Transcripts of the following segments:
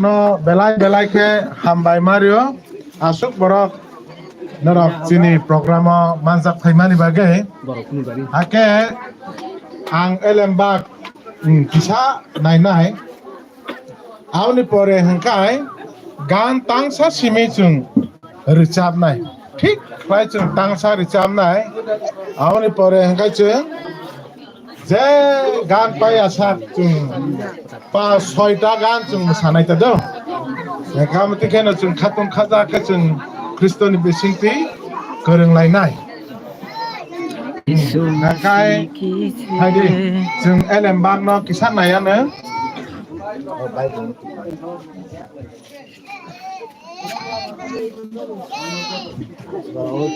no belai ke hambai Mario asuk borok norok sini programa mansak thaimani bagai ake ang elembak kisah nai awni pore hengkai gan tangsa simi chung recap nai ঠিক প্রায় chung tangsa recap nai awni pore hengkai chung যে গান পাই আসা chung pa soita gan chung sanai ta do kamati kena chung khatun khaja ka chung kristoni besingti koreng lai nai nakai haidi chung elembak no kisan nai ane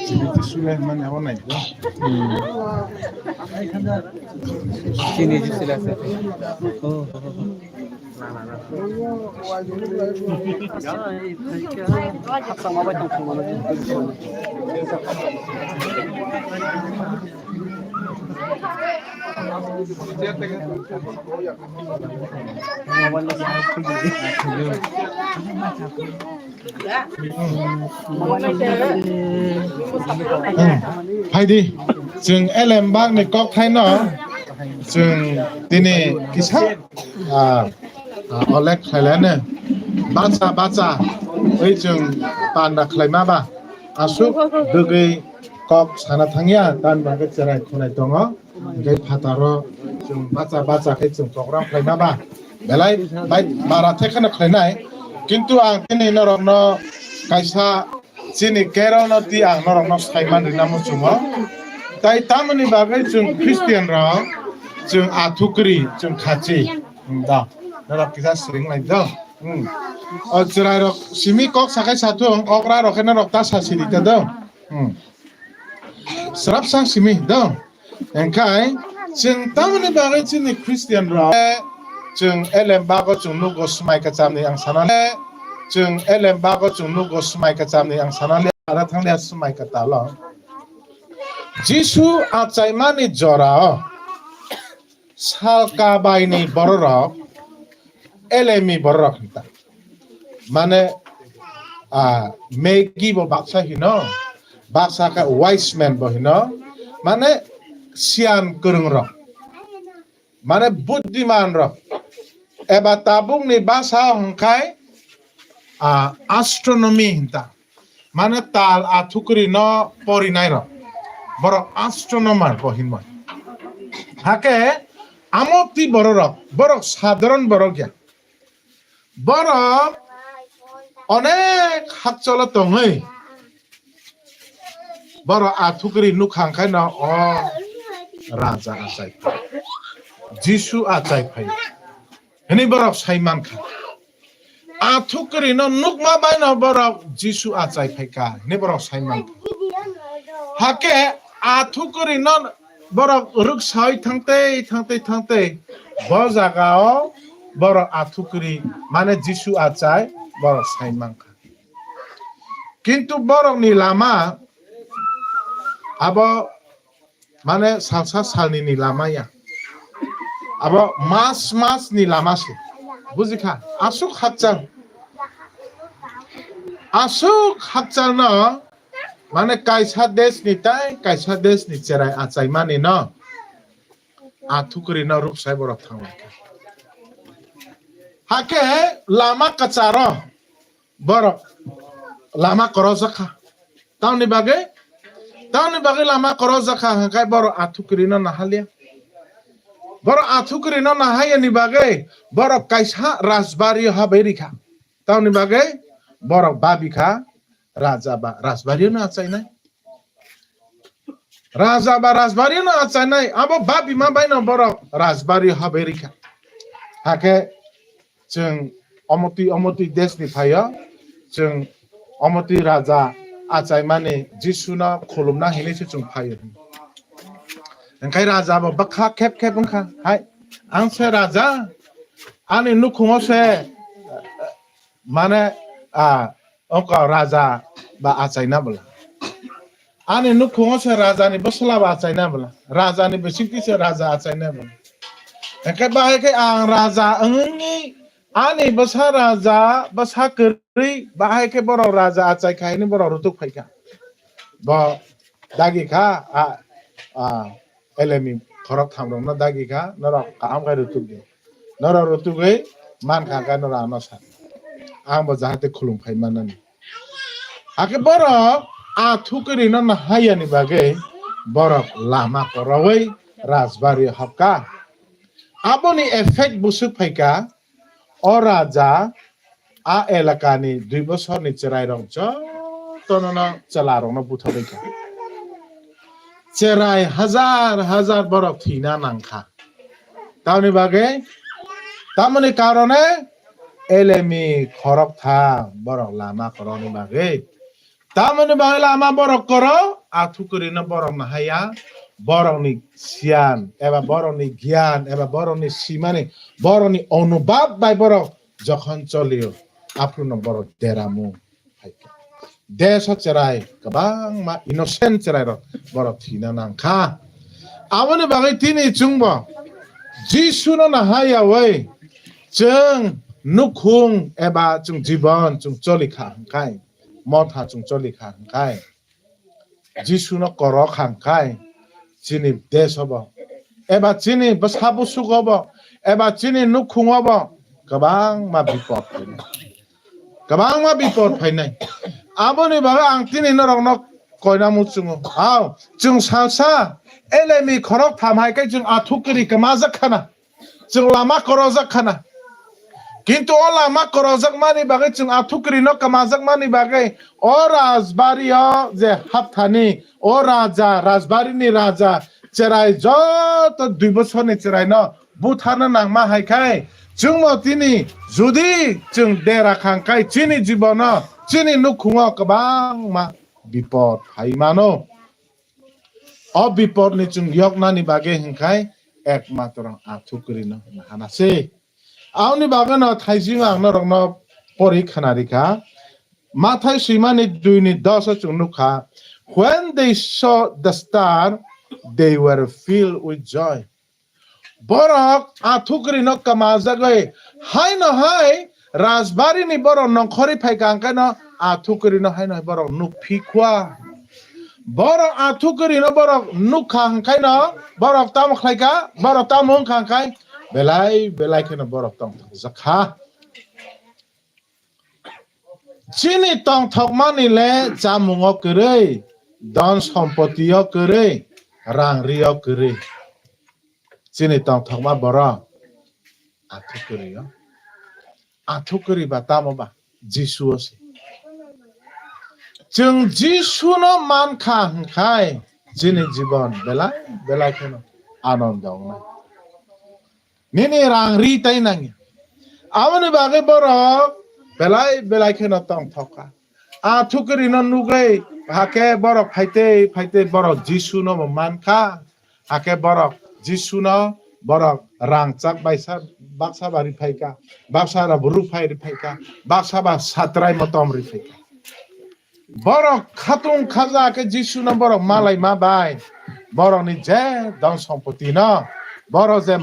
jadi sudah mana awak naik tu? Sini je sila sa. Oh. Haidi, jeng elembak ni kok thay no, jeng tini kisah oleh kalian baca, jeng panda kelima ba, asuk degi kok sana tangya dan bagai cerai kunai tongo, gay pataro jeng baca jeng program kelima ba, belai baik baratnya kan kelinai, kintu ang tini norok no kaisa sini kerana nanti ang norok no saiman rinamu cuma, tapi tamu ni bagai jeng Kristen rao, jeng atukri, jeng kaci, dah. Norok kita sering lagi dah. Cerai rok simi kok sakai satu, okra rok kena rok tas hasil itu dah. Serap sang simi dah. Engkai, jeng tamu ni bagai sini Kristen rao, jeng elembako jeng nugo semai kecam ni yang sana le, jeng elembako jeng nugo semai kecam ni yang sana le, ada tang lihat semai kata lo. Jisu acai mani jora, salka baini borok. Elemi borok kita, mana Megi bo baksa hino, baksa ka wise man bo hino, mana sian kereng rok, mana budiman rok, eba tabung ni bahasa hongkai astronomi hinta, mana tal atukri no porinai rok, borok astronomer bo hino, hake amoti borok sadron borok ya. Borok onek hak colo tongai borok atukri nukhang kai na raja acai Jisu acai pai ini borok saiman kha atukri no nukma bai na borok Jisu acai pai ka ini borok saiman kha hake atukri no borok ruk sai thangte bo jagao borok atukri mana Jisu acai borok saiman kha kintu borok ni lama abo mana salsa salni ni lama ya abo mas ni lama sih buzikha asuk hakcal no mana kaisa des ni tai kaisa des ni cerai acai mani no atukri no rup sai borok thangla hake lama kacaro borok lama korozakha tahu ni bagai lama korozakha hangkai borok atukri no nahalia borok atukri no nahaya ni bagai borok kaisa rasbari haberika tahu ni bagai borok babika raja ba rasbari no acai nai raja ba rasbari no acai nai abo babi ma bai no borok rasbari haberika hake jeng omoti des ni phaya jeng omoti raja acai mani Jisu na khulumna hini se jeng phaya engkai raja ba bakha khep engkha hai ang se raja ani nukhungo se mane ongka raja ba acai na bola ani nukhungo se raja ni basla ba acai na bola raja ni besingti se raja acai na bola engkai bahai ke ang raja engi Ani basa raja basa keri bahai ke borok raja acai kai ni borok rutuk paika. Bo dagi ka elemi khorok thamrong na dagi ka norok kaam kai rutuk ge. Norok rutuk ge man ka norok anosa. Ang bo jahate khulum phai manani. Ake borok thukeri no na hayani bage borok lama korowai rajbari hapka. Aboni effect busuk paika o raja elakani 2 বছর ni cherai rong tonono chalarong no buthabai ka. Cherai হাজার borok thina nangkha. Tauni bage tamoni karone elemi khorok tha borok lama koroni bage. Tamoni bage lama borok koro athukuri no borok na haya borok ni sian eba borok ni gyan eba borok ni simani borok ni onubab bai borok jokhon cholio apruno borok deramu haika. Desa cerai kabang ma innocent cerai ro borok thina nangkha. Amoni bage tini chungbo jisuno na haya wei chung nukhung eba chung jibon chung cholika kai motha chung cholika kai jisuno koro khangkai chini desobo eba chini basabu sugobo eba chini nukhungobo kabang ma bipot phainai aboni baga ang tini norok nok koina muchungo aw chung salsa elemi khorok thamhai kai chung athukri kamaja khana chung lama korojak khana কিন্তু ও lama korojak mani bagai chung athukri no kamajak mani bagai o rajbari je hapthani o raja rajbari ni raja cherai jot 2 বছর ni cherai no buthana nangma haikai chungmo tini judi chung dera khangkai chini jibono chini nukhungo kabang ma bipot haimano o bipot ni chung yoknani bagai hingkai ekmatro athukri no hanase Auni bagano thaijing ang norokno porikha narika mathai simani 2 ni 10 chungnuka when they saw the star they were filled with joy borok athukri no kamajagai hai no hai rajbari ni borok nongkhori phaikang kano athukri no hai no borok nukphikwa borok athukri no borok nukhang khai no borok tam khlaika borok tamung khang khai belai kena borok tong zakha chini tong thok mani le jamungo kerei don sampotio kerei rang rio kerei chini tong thok ma borok athukuri ba tamo ba jisu ase chung jisu no man khang khai chini jibon belai kena anondong Nini rang ri tay nangi. Awani bagi borok belai kena tong thoka. Thukri no nugai hake borok phaite borok jisu no manka. Hake borok jisu no borok rang chak baisa baksa bari phaika. Baksa ra buru phai ri phaika. Baksa ba satrai motom ri phaika. Borok khatung khaja ke jisu no borok malai ma bai. Borok ni je don sampoti no. Borok je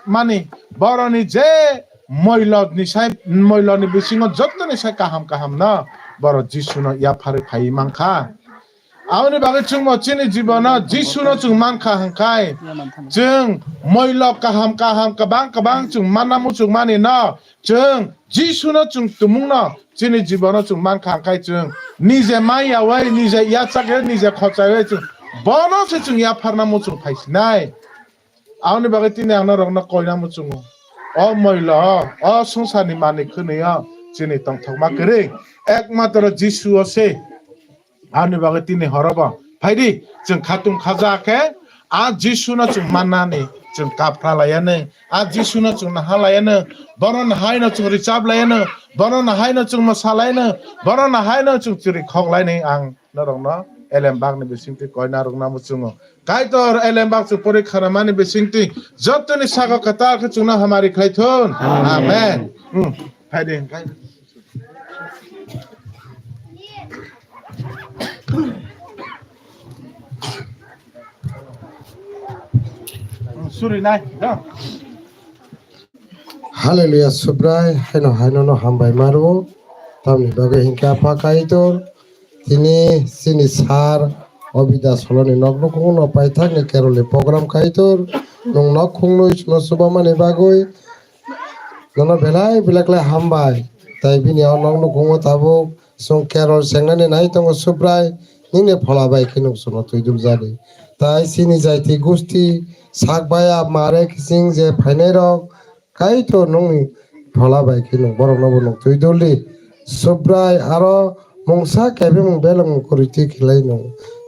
mani borok ni je moilod ni bisingo jotto ni sai kaham na borok jisu no ya phare phai mangkha awni bagi chungmo chini jibona jisu no chung mangkha hangkai chung moilok kaham kabang chung manamu chung mani na chung jisu no chung tumung no chini jibona chung mangkha hangkai chung nije maya wai nije ya chake nije khochai chung bono se chung ya pharna mu chung phaisinai Awni bagai tini ang narong koina mo chungo. O moila, o sungsani mani khuniya, chini tong thokma kere. Ekmatro Jisu ase. Awni bagai tini horoba. Phaidi, chung khatung khaja ke, a Jisu na chung manani, chung kapra layane, a Jisu na chung nahalayane, boron hai na chung richab layane, boron hai na chung masalayane, boron hai na chung churi khok layane ang narong na. Elembak ni bisingti koina rungna muchungo kaitor elembak chu porikha ramani bisingti jotoni sago katar ke chungna hamari khaithon amen haide kai suri nai Hallelujah subrai haino no hambai maru tamni bagai hingka pakaitor tini sini sar obida soloni nokno kungno paithak ni kerole program kaitor nong nok kungno no subamani bagoi nono belai belakle hambai tai bini nokno kungo tabuk song kerol sengnani nai tongo subrai ningne pholabai kinung sono tuidul jari tai sini jaiti gusti sakbaya mare kising je phainai rok kaito nong pholabai kinung borok no bonong tuiduli subrai aro mongsa kebe mong belong kuriti khilai nong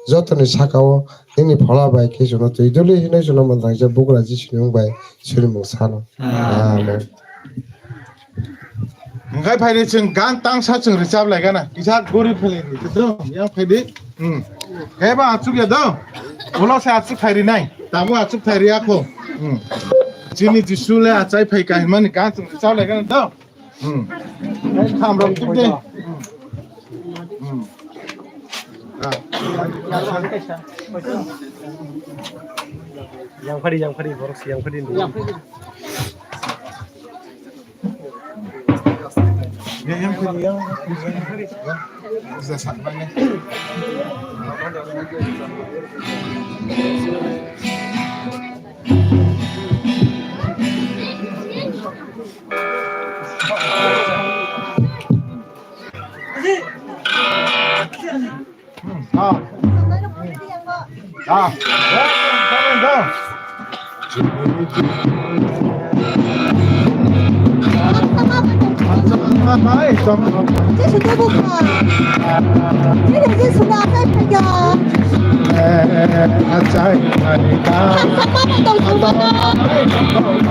jotoni sakao ningni pholabai kisono tuiduli hinai sono mandrang je bukra ji sinung bai suri mongsano amen Ngai phai chừng gan tang sa chừng recap lại cái này, isa gori phai ni, tu yang phai đi, cái ba achuk ya do, ulo se achuk phai này, tamu achuk phai ria ko, chini jisule achai phai kai mani gan chừng recap lại cái này do, tham rom chuk đi, yang phadi borok yang phadi yang phai yang, bisa sakman ni. Baik, sama. 这是对不对？这个是从哪在拍的？ Acai mereka. 看妈妈懂什么呢？这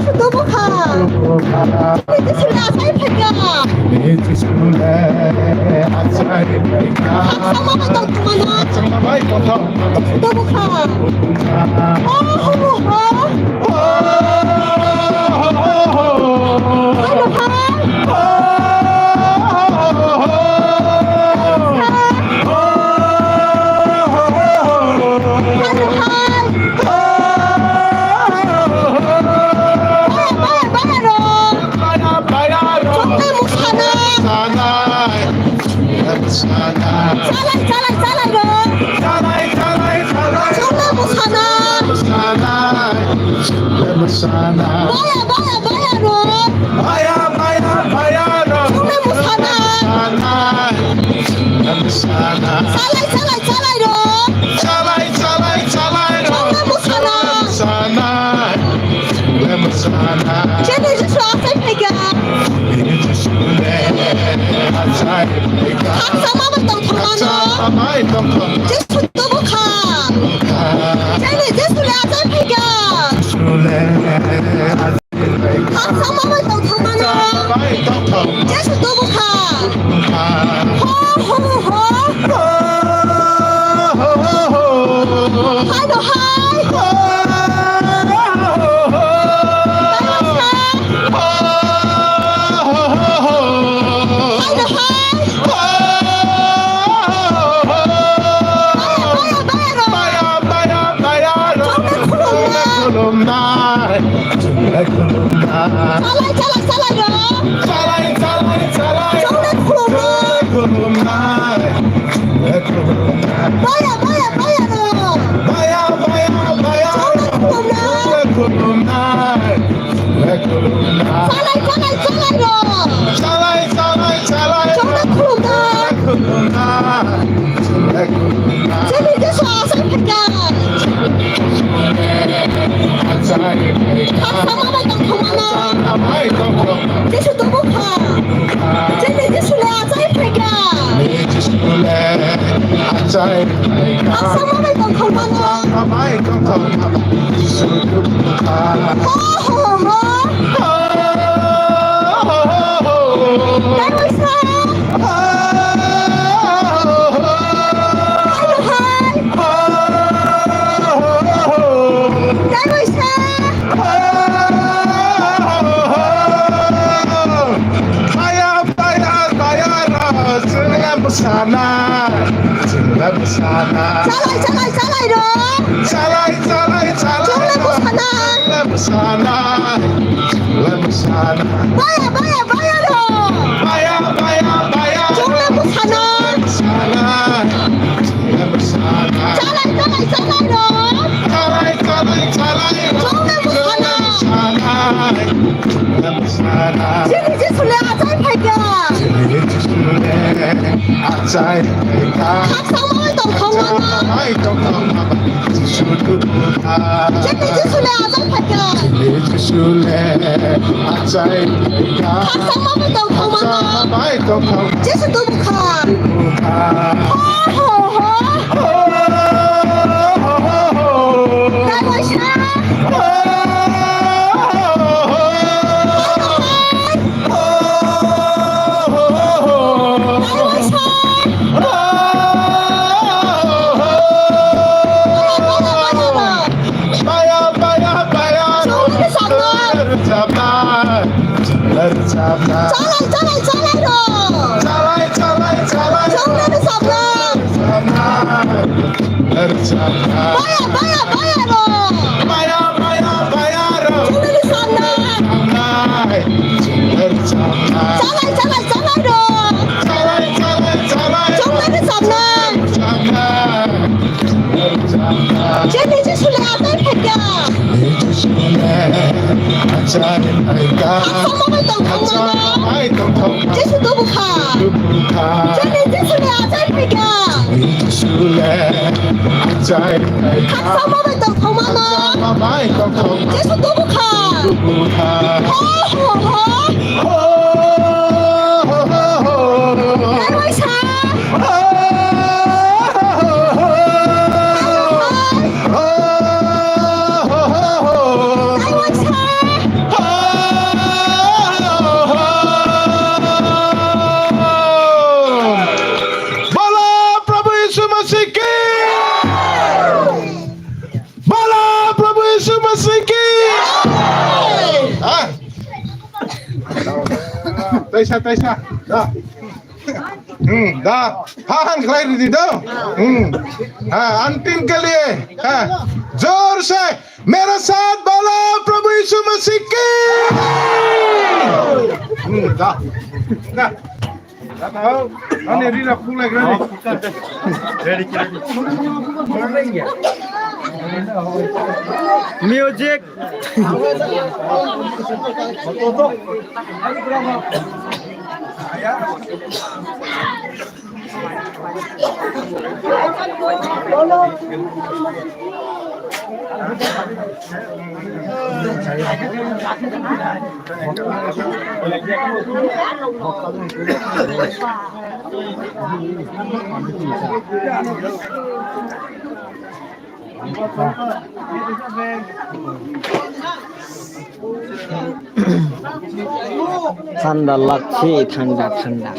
是对不对？这是多不好！这是哪才拍的？妈妈懂什么呢？多不好！哦，好不好？拍不拍？ Salai, salai, salai ro. Salai, salai, salai. Chole khulda. Kuluna. Kuluna. Chole jesu asai pheka. Asai pheka. Sama ba tong khomana. Amai tong khomana. Jesu to bukha. Chole jesu le asai pheka. Jesu le asai pheka. Sama ba tong khomana. Amai tong khomana. Jesu to bukha. Ho ho ho. Dai wai sa. Dai wai sa. Sana, sana, Salai, salai, salai ro. salai, salai, salai, Sana. sana, Baya, baya, baya ro. baya, baya, baya, Chole busana. sana, sana, Salai, salai, salai ro. salai, salai, salai, Chole busana. sana, Chole jesu le asai pheka. asai pheka. Sama ba tong khomana. Amai tong khomana. Jesu to bukha. Chole jesu le asai pheka. Jesu le asai pheka. Sama ba tong khomana. Amai tong khomana. Jesu to bukha. Bukha. Ho ho ho. Dai wai sa. Dai wai sa. Baya, baya, baya. Chole sana. Bersama. Salai, salai, salai ro. Calai, calai, calai. Chole sana. Bersama. Baya, baya, baya ro. Baya, baya, baya. Chole sana. Bersama. Salai, salai, salai ro. Calai, calai, calai. Chole sana. Bersama. Bersama. Chole jesu le asai pheka. Yesus asai pheka. Sama ba tong khomana. Amai tong khomana. Jesu to bukha. Bukha. Chole jesu le asai pheka. Yesus asai pheka. Sama ba tong khomana. Amai tong khomana. Jesu to bukha. Bukha. Ho ho ho. Oh, oh, oh, oh. Dai wai sa. Dai wai sa. बोलो प्रभु यीशु मसीह की बोलो प्रभु यीशु मसीह की तैसा तैसा दा हाँ खिलाई दीदी दो अंतिम के लिए जोर से मेरे साथ बोलो प्रभु यीशु मसीह की दा दा Ani rila pula ready. Music. ঠান্ডা লাগছে ঠান্ডা ঠান্ডা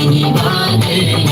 Anybody